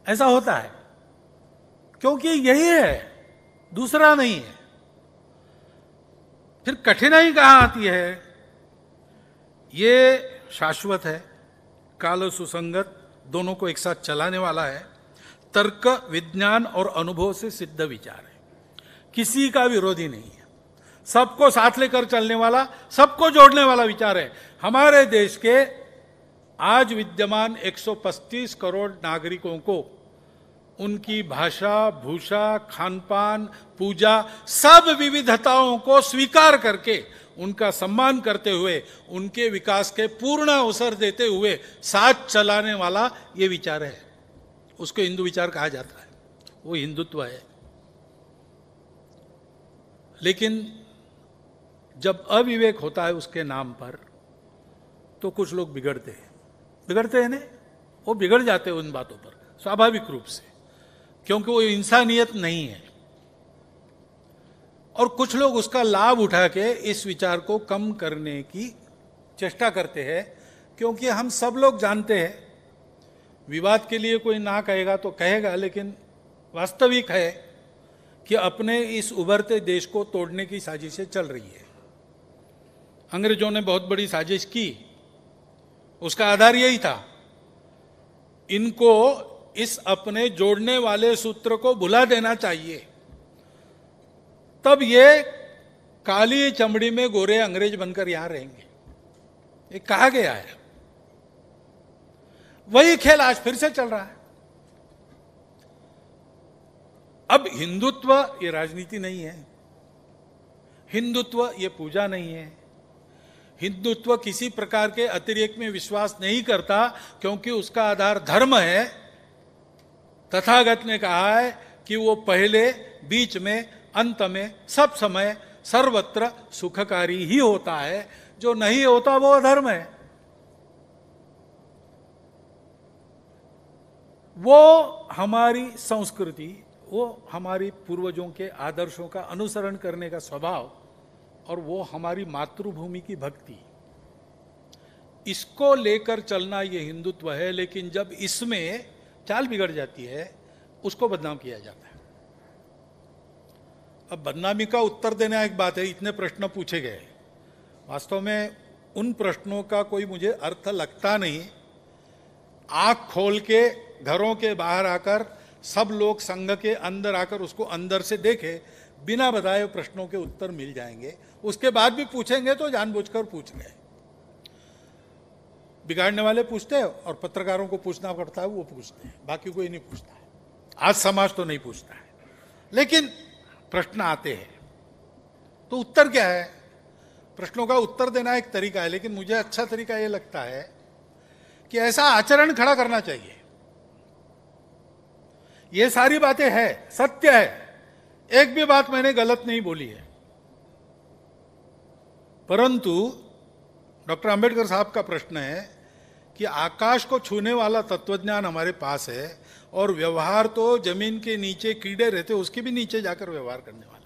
ऐसा होता है, क्योंकि यही है, दूसरा नहीं है। फिर कठिनाई कहां आती है? ये शाश्वत है, काल सुसंगत, दोनों को एक साथ चलाने वाला है, तर्क, विज्ञान और अनुभव से सिद्ध विचार है, किसी का विरोधी नहीं है, सबको साथ लेकर चलने वाला, सबको जोड़ने वाला विचार है। हमारे देश के आज विद्यमान 135 करोड़ नागरिकों को उनकी भाषा, भूषा, खानपान, पूजा, सब विविधताओं को स्वीकार करके, उनका सम्मान करते हुए, उनके विकास के पूर्ण अवसर देते हुए साथ चलाने वाला ये विचार है, उसको हिंदू विचार कहा जाता है, वो हिंदुत्व है। लेकिन जब अविवेक होता है उसके नाम पर, तो कुछ लोग बिगड़ते हैं ना, वो बिगड़ जाते हैं उन बातों पर स्वाभाविक रूप से, क्योंकि वो इंसानियत नहीं है। और कुछ लोग उसका लाभ उठा के इस विचार को कम करने की चेष्टा करते हैं, क्योंकि हम सब लोग जानते हैं, विवाद के लिए कोई ना कहेगा तो कहेगा, लेकिन वास्तविक है कि अपने इस उभरते देश को तोड़ने की साजिशें चल रही है। अंग्रेजों ने बहुत बड़ी साजिश की, उसका आधार यही था, इनको इस अपने जोड़ने वाले सूत्र को भुला देना चाहिए, तब ये काली चमड़ी में गोरे अंग्रेज बनकर यहां रहेंगे, ये कहा गया है। वही खेल आज फिर से चल रहा है। अब हिंदुत्व ये राजनीति नहीं है, हिंदुत्व ये पूजा नहीं है, हिंदुत्व किसी प्रकार के अतिरेक में विश्वास नहीं करता, क्योंकि उसका आधार धर्म है। तथागत ने कहा है कि वो पहले, बीच में, अंत में, सब समय, सर्वत्र सुखकारी ही होता है, जो नहीं होता वो अधर्म है। वो हमारी संस्कृति, वो हमारी पूर्वजों के आदर्शों का अनुसरण करने का स्वभाव, और वो हमारी मातृभूमि की भक्ति, इसको लेकर चलना ये हिंदुत्व है। लेकिन जब इसमें चाल बिगड़ जाती है, उसको बदनाम किया जाता है। अब बदनामी का उत्तर देना एक बात है, इतने प्रश्न पूछे गए, वास्तव में उन प्रश्नों का कोई मुझे अर्थ लगता नहीं। आंख खोल के घरों के बाहर आकर सब लोग संघ के अंदर आकर उसको अंदर से देखे, बिना बताए प्रश्नों के उत्तर मिल जाएंगे। उसके बाद भी पूछेंगे तो जानबूझकर पूछ गए, बिगाड़ने वाले पूछते हैं और पत्रकारों को पूछना पड़ता है, वो पूछते हैं, बाकी कोई नहीं पूछता है। आज समाज तो नहीं पूछता है, लेकिन प्रश्न आते हैं तो उत्तर क्या है? प्रश्नों का उत्तर देना एक तरीका है, लेकिन मुझे अच्छा तरीका यह लगता है कि ऐसा आचरण खड़ा करना चाहिए। ये सारी बातें हैं, सत्य है, एक भी बात मैंने गलत नहीं बोली है, परंतु डॉक्टर अंबेडकर साहब का प्रश्न है कि आकाश को छूने वाला तत्वज्ञान हमारे पास है, और व्यवहार तो जमीन के नीचे कीड़े रहते, उसके भी नीचे जाकर व्यवहार करने वाले हैं।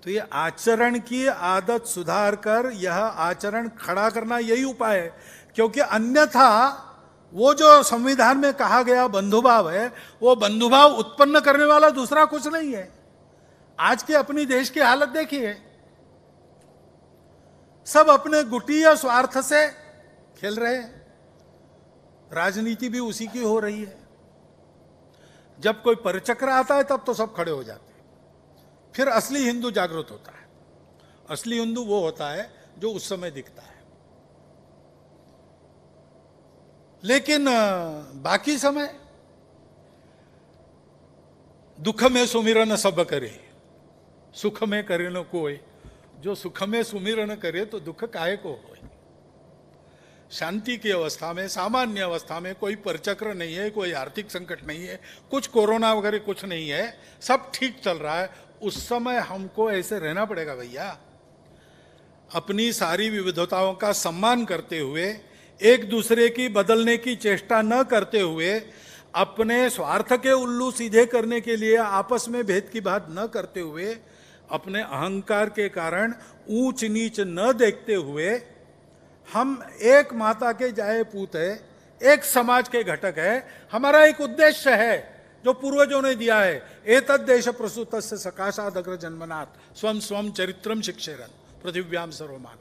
तो ये आचरण की आदत सुधार कर यह आचरण खड़ा करना यही उपाय है, क्योंकि अन्यथा वो जो संविधान में कहा गया बंधुभाव है, वो बंधुभाव उत्पन्न करने वाला दूसरा कुछ नहीं है। आज की अपनी देश की हालत देखिए, सब अपने गुटीय स्वार्थ से खेल रहे हैं, राजनीति भी उसी की हो रही है। जब कोई परिचक्र आता है तब तो सब खड़े हो जाते हैं, फिर असली हिंदू जागृत होता है। असली हिंदू वो होता है जो उस समय दिखता है, लेकिन बाकी समय दुख में सुमिरन सब करे, सुख में करे न कोई। जो सुख में सुमिरन करे तो दुख काहे को होए। शांति की अवस्था में, सामान्य अवस्था में कोई परचक्र नहीं है, कोई आर्थिक संकट नहीं है, कुछ कोरोना वगैरह कुछ नहीं है, सब ठीक चल रहा है, उस समय हमको ऐसे रहना पड़ेगा भैया। अपनी सारी विविधताओं का सम्मान करते हुए, एक दूसरे की बदलने की चेष्टा न करते हुए, अपने स्वार्थ के उल्लू सीधे करने के लिए आपस में भेद की बात न करते हुए, अपने अहंकार के कारण ऊंच नीच न देखते हुए, हम एक माता के जाए पूत है, एक समाज के घटक है। हमारा एक उद्देश्य है जो पूर्वजों ने दिया है, एतद् देश प्रसूतस्य सकाशाद अग्र जन्मनाथ स्वम स्वम चरित्रम शिक्षेरन पृथिव्याम सर्वमानव।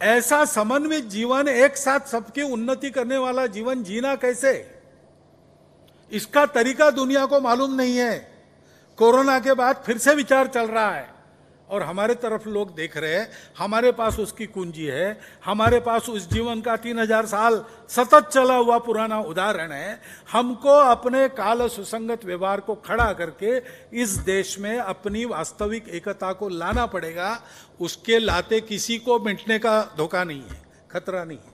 ऐसा समन्वित जीवन, एक साथ सबकी उन्नति करने वाला जीवन जीना कैसे, इसका तरीका दुनिया को मालूम नहीं है। कोरोना के बाद फिर से विचार चल रहा है और हमारे तरफ लोग देख रहे हैं। हमारे पास उसकी कुंजी है, हमारे पास उस जीवन का 3000 साल सतत चला हुआ पुराना उदाहरण है। हमको अपने काल सुसंगत व्यवहार को खड़ा करके इस देश में अपनी वास्तविक एकता को लाना पड़ेगा। उसके लाते किसी को मिटने का धोखा नहीं है, खतरा नहीं है।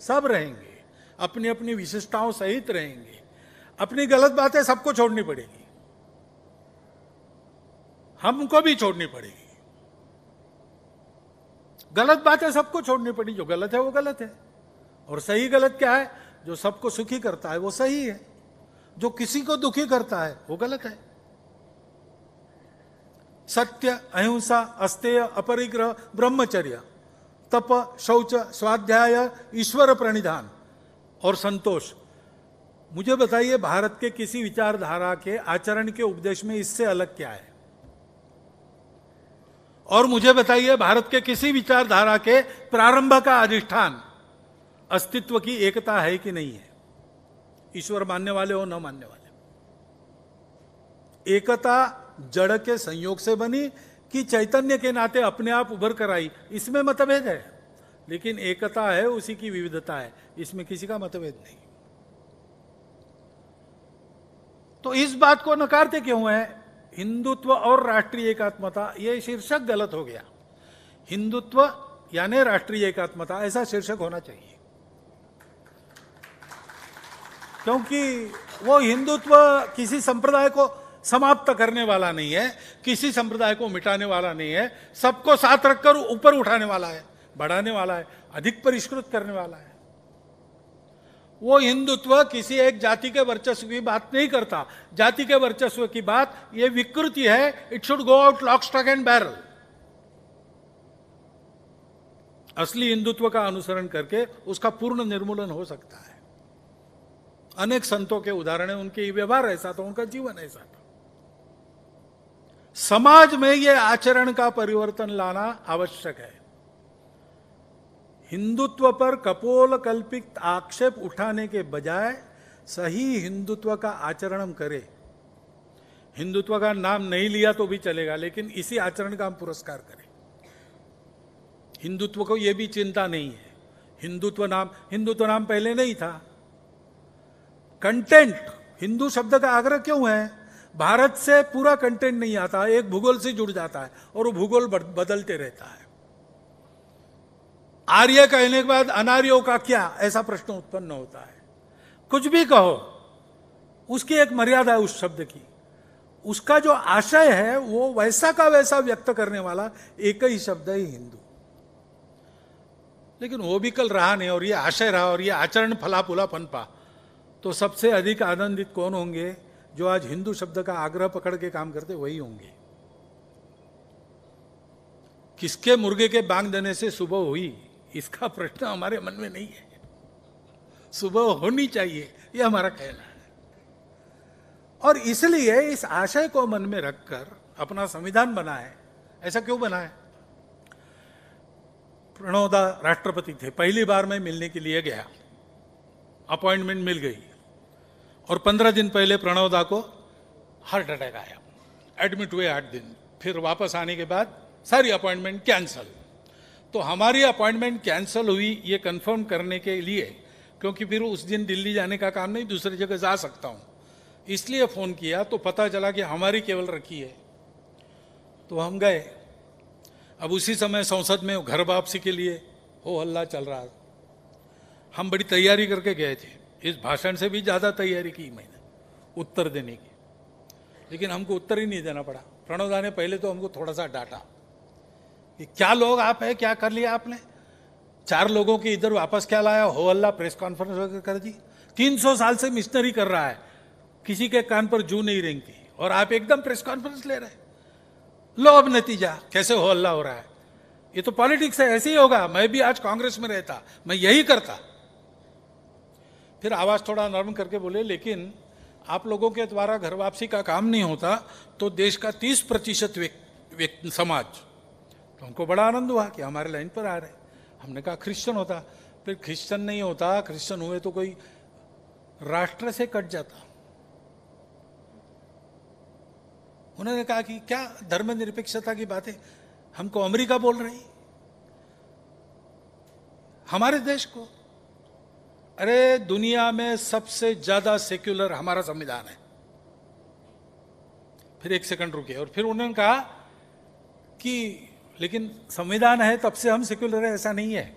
सब रहेंगे, अपनी अपनी विशिष्टताओं सहित रहेंगे। अपनी गलत बातें सबको छोड़नी पड़ेगी, हमको भी छोड़नी पड़ेगी। गलत बातें सबको छोड़नी पड़ी, जो गलत है वो गलत है। और सही गलत क्या है? जो सबको सुखी करता है वो सही है, जो किसी को दुखी करता है वो गलत है। सत्य, अहिंसा, अस्तेय, अपरिग्रह, ब्रह्मचर्य, तप, शौच, स्वाध्याय, ईश्वर प्रणिधान और संतोष। मुझे बताइए, भारत के किसी विचारधारा के आचरण के उपदेश में इससे अलग क्या है? और मुझे बताइए, भारत के किसी विचारधारा के प्रारंभ का अधिष्ठान अस्तित्व की एकता है कि नहीं है? ईश्वर मानने वाले हो न मानने वाले, एकता जड़ के संयोग से बनी कि चैतन्य के नाते अपने आप उभर कर आई, इसमें मतभेद है। लेकिन एकता है, उसी की विविधता है, इसमें किसी का मतभेद नहीं। तो इस बात को नकारते क्यों है? हिंदुत्व और राष्ट्रीय एकात्मता, यह शीर्षक गलत हो गया। हिंदुत्व यानी राष्ट्रीय एकात्मता, ऐसा शीर्षक होना चाहिए, क्योंकि वो हिंदुत्व किसी संप्रदाय को समाप्त करने वाला नहीं है, किसी संप्रदाय को मिटाने वाला नहीं है, सबको साथ रखकर ऊपर उठाने वाला है, बढ़ाने वाला है, अधिक परिष्कृत करने वाला है। वो हिंदुत्व किसी एक जाति के वर्चस्व की बात नहीं करता। जाति के वर्चस्व की बात ये विकृति है, it should go out lock, stock and barrel. असली हिंदुत्व का अनुसरण करके उसका पूर्ण निर्मूलन हो सकता है। अनेक संतों के उदाहरण है, उनके व्यवहार ऐसा था, उनका जीवन ऐसा था। समाज में यह आचरण का परिवर्तन लाना आवश्यक है। हिंदुत्व पर कपोल कल्पित आक्षेप उठाने के बजाय सही हिंदुत्व का आचरण हम करें। हिंदुत्व का नाम नहीं लिया तो भी चलेगा, लेकिन इसी आचरण का हम पुरस्कार करें। हिंदुत्व को यह भी चिंता नहीं है, हिंदुत्व नाम पहले नहीं था। कंटेंट, हिंदू शब्द का आग्रह क्यों है? भारत से पूरा कंटेंट नहीं आता, एक भूगोल से जुड़ जाता है और वो भूगोल बदलते रहता है। आर्य कहने के बाद अनार्यों का क्या, ऐसा प्रश्न उत्पन्न होता है। कुछ भी कहो, उसकी एक मर्यादा है उस शब्द की। उसका जो आशय है वो वैसा का वैसा व्यक्त करने वाला एक ही शब्द है हिंदू। लेकिन वो भी कल रहा नहीं और ये आशय रहा और ये आचरण फला फूला पनपा, तो सबसे अधिक आनंदित कौन होंगे? जो आज हिंदू शब्द का आग्रह पकड़ के काम करते वही होंगे। किसके मुर्गे के बांग देने से सुबह हुई, इसका प्रश्न हमारे मन में नहीं है। सुबह होनी चाहिए, ये हमारा कहना है। और इसलिए इस आशय को मन में रखकर अपना संविधान बना है। ऐसा क्यों बना है? प्रणोदा राष्ट्रपति थे, पहली बार मैं मिलने के लिए गया, अपॉइंटमेंट मिल गई, और 15 दिन पहले प्रणोदा को हार्ट अटैक आया, एडमिट हुए 8 दिन। फिर वापस आने के बाद सारी अपॉइंटमेंट कैंसल। तो हमारी अपॉइंटमेंट कैंसल हुई ये कंफर्म करने के लिए, क्योंकि फिर उस दिन दिल्ली जाने का काम नहीं, दूसरी जगह जा सकता हूं, इसलिए फोन किया। तो पता चला कि हमारी केवल रखी है, तो हम गए। अब उसी समय संसद में घर वापसी के लिए हो हल्ला चल रहा था। हम बड़ी तैयारी करके गए थे, इस भाषण से भी ज्यादा तैयारी की मैंने उत्तर देने की, लेकिन हमको उत्तर ही नहीं देना पड़ा। प्रणोदा ने पहले तो हमको थोड़ा सा डांटा कि क्या लोग आप है, क्या कर लिया आपने, 4 लोगों की इधर वापस क्या लाया, हो हल्ला, प्रेस कॉन्फ्रेंस कर दी। 300 साल से मिशनरी कर रहा है, किसी के कान पर जू नहीं रेंगती, और आप एकदम प्रेस कॉन्फ्रेंस ले रहे। लो अब नतीजा, कैसे हो हल्ला हो रहा है। ये तो पॉलिटिक्स है, ऐसे ही होगा। मैं भी आज कांग्रेस में रहता, मैं यही करता। फिर आवाज थोड़ा नरम करके बोले, लेकिन आप लोगों के द्वारा घर वापसी का काम नहीं होता तो देश का 30% समाज, तो हमको बड़ा आनंद हुआ कि हमारे लाइन पर आ रहे। हमने कहा क्रिश्चियन होता, फिर क्रिश्चियन नहीं होता, क्रिश्चियन हुए तो कोई राष्ट्र से कट जाता। उन्होंने कहा कि क्या धर्मनिरपेक्षता की बातें हमको अमेरिका बोल रही, हमारे देश को। अरे दुनिया में सबसे ज्यादा सेक्युलर हमारा संविधान है। फिर 1 सेकंड रुके, और फिर उन्होंने कहा कि लेकिन संविधान है तब से हम सेक्युलर है, ऐसा नहीं है।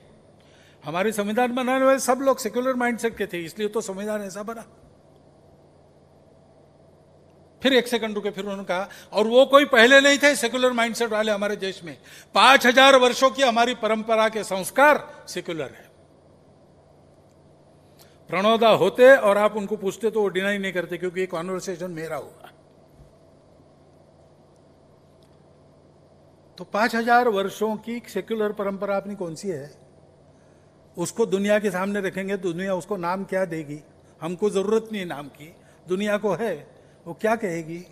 हमारे संविधान बनाने वाले सब लोग सेक्युलर माइंडसेट के थे, इसलिए तो संविधान ऐसा बना। फिर 1 सेकंड रुके, फिर उन्होंने कहा, और वो कोई पहले नहीं थे सेक्युलर माइंडसेट वाले हमारे देश में। 5000 वर्षों की हमारी परंपरा के संस्कार सेक्युलर है। प्रणोदा होते और आप उनको पूछते तो वो डिनाई नहीं करते, क्योंकि ये कॉन्वर्सेशन मेरा हुआ। तो 5000 वर्षों की सेक्युलर परंपरा अपनी कौन सी है, उसको दुनिया के सामने रखेंगे तो दुनिया उसको नाम क्या देगी? हमको जरूरत नहीं नाम की, दुनिया को है, वो क्या कहेगी?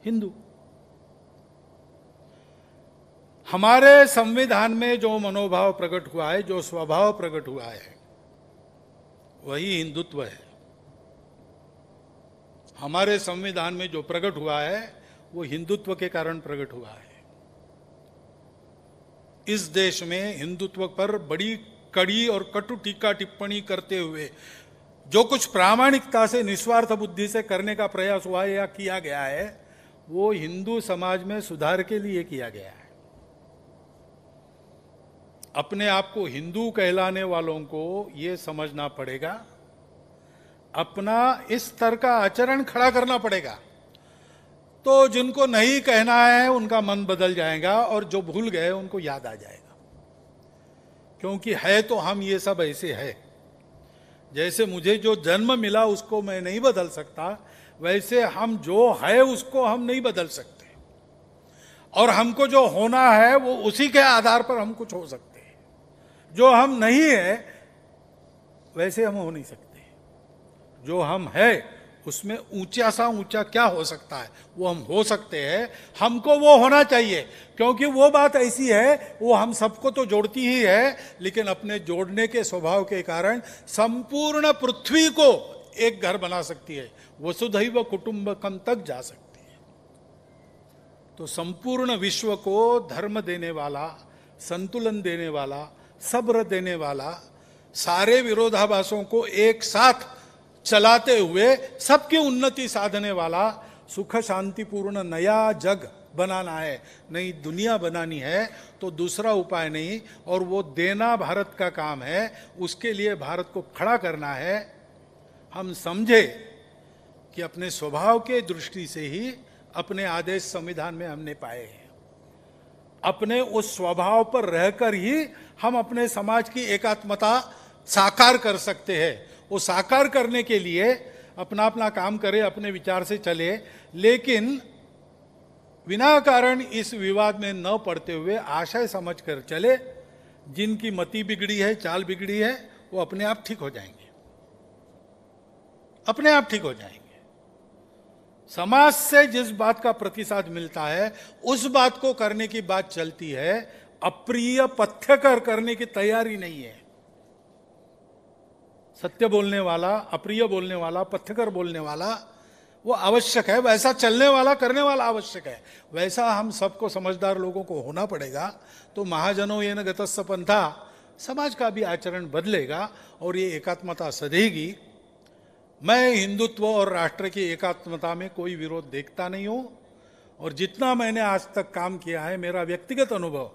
हिंदू। हमारे संविधान में जो मनोभाव प्रकट हुआ है, जो स्वभाव प्रकट हुआ है, वही हिंदुत्व है। हमारे संविधान में जो प्रकट हुआ है वो हिंदुत्व के कारण प्रकट हुआ है। इस देश में हिंदुत्व पर बड़ी कड़ी और कटु टीका टिप्पणी करते हुए जो कुछ प्रामाणिकता से, निस्वार्थ बुद्धि से करने का प्रयास हुआ है या किया गया है, वो हिंदू समाज में सुधार के लिए किया गया है। अपने आप को हिंदू कहलाने वालों को ये समझना पड़ेगा, अपना इस स्तर का आचरण खड़ा करना पड़ेगा। तो जिनको नहीं कहना है उनका मन बदल जाएगा, और जो भूल गए उनको याद आ जाएगा। क्योंकि है तो हम ये सब ऐसे है। जैसे मुझे जो जन्म मिला उसको मैं नहीं बदल सकता, वैसे हम जो है उसको हम नहीं बदल सकते, और हमको जो होना है वो उसी के आधार पर हम कुछ हो सकते हैं। जो हम नहीं है वैसे हम हो नहीं सकते। जो हम है उसमें ऊंचा सा ऊंचा क्या हो सकता है वो हम हो सकते हैं। हमको वो होना चाहिए, क्योंकि वो बात ऐसी है, वो हम सबको तो जोड़ती ही है, लेकिन अपने जोड़ने के स्वभाव के कारण संपूर्ण पृथ्वी को एक घर बना सकती है, वसुधैव कुटुंबकम तक जा सकती है। तो संपूर्ण विश्व को धर्म देने वाला, संतुलन देने वाला, सब्र देने वाला, सारे विरोधाभासों को एक साथ चलाते हुए सबकी उन्नति साधने वाला, सुख शांतिपूर्ण नया जग बनाना है, नई दुनिया बनानी है, तो दूसरा उपाय नहीं, और वो देना भारत का काम है। उसके लिए भारत को खड़ा करना है। हम समझे कि अपने स्वभाव के दृष्टि से ही अपने आदेश संविधान में हमने पाए हैं। अपने उस स्वभाव पर रहकर ही हम अपने समाज की एकात्मता साकार कर सकते हैं। वो साकार करने के लिए अपना अपना काम करे, अपने विचार से चले, लेकिन विनाकारण इस विवाद में न पड़ते हुए आशय समझ कर चले। जिनकी मति बिगड़ी है, चाल बिगड़ी है, वो अपने आप ठीक हो जाएंगे, अपने आप ठीक हो जाएंगे। समाज से जिस बात का प्रतिसाद मिलता है उस बात को करने की बात चलती है, अप्रिय पथ्यकर करने की तैयारी नहीं है। सत्य बोलने वाला, अप्रिय बोलने वाला, पथ्यकर बोलने वाला वो आवश्यक है, वैसा चलने वाला, करने वाला आवश्यक है। वैसा हम सबको, समझदार लोगों को होना पड़ेगा। तो महाजनों येन गतस्स पंथा, समाज का भी आचरण बदलेगा और ये एकात्मता सधेगी। मैं हिंदुत्व और राष्ट्र की एकात्मता में कोई विरोध देखता नहीं हूं, और जितना मैंने आज तक काम किया है, मेरा व्यक्तिगत अनुभव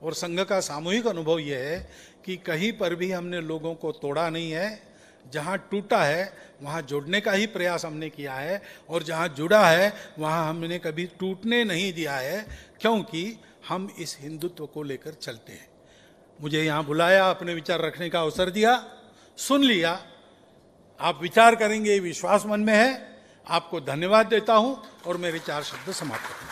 और संघ का सामूहिक अनुभव यह है कि कहीं पर भी हमने लोगों को तोड़ा नहीं है। जहां टूटा है वहां जोड़ने का ही प्रयास हमने किया है, और जहां जुड़ा है वहां हमने कभी टूटने नहीं दिया है, क्योंकि हम इस हिंदुत्व को लेकर चलते हैं। मुझे यहाँ बुलाया, अपने विचार रखने का अवसर दिया, सुन लिया। आप विचार करेंगे, विश्वास मन में है। आपको धन्यवाद देता हूं और मेरे 4 शब्द समाप्त करता हूं।